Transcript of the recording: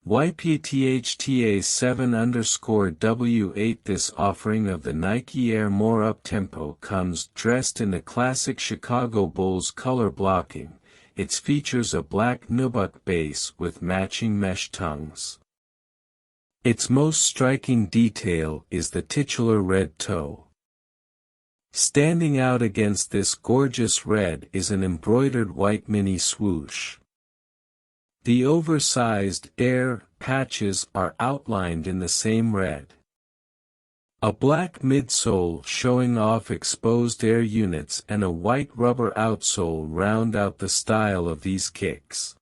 YPTHTA7_W8. This offering of the Nike Air More Uptempo comes dressed in the classic Chicago Bulls color blocking. It features a black nubuck base with matching mesh tongues. Its most striking detail is the titular red toe. Standing out against this gorgeous red is an embroidered white mini swoosh. The oversized Air patches are outlined in the same red. A black midsole showing off exposed Air units and a white rubber outsole round out the style of these kicks.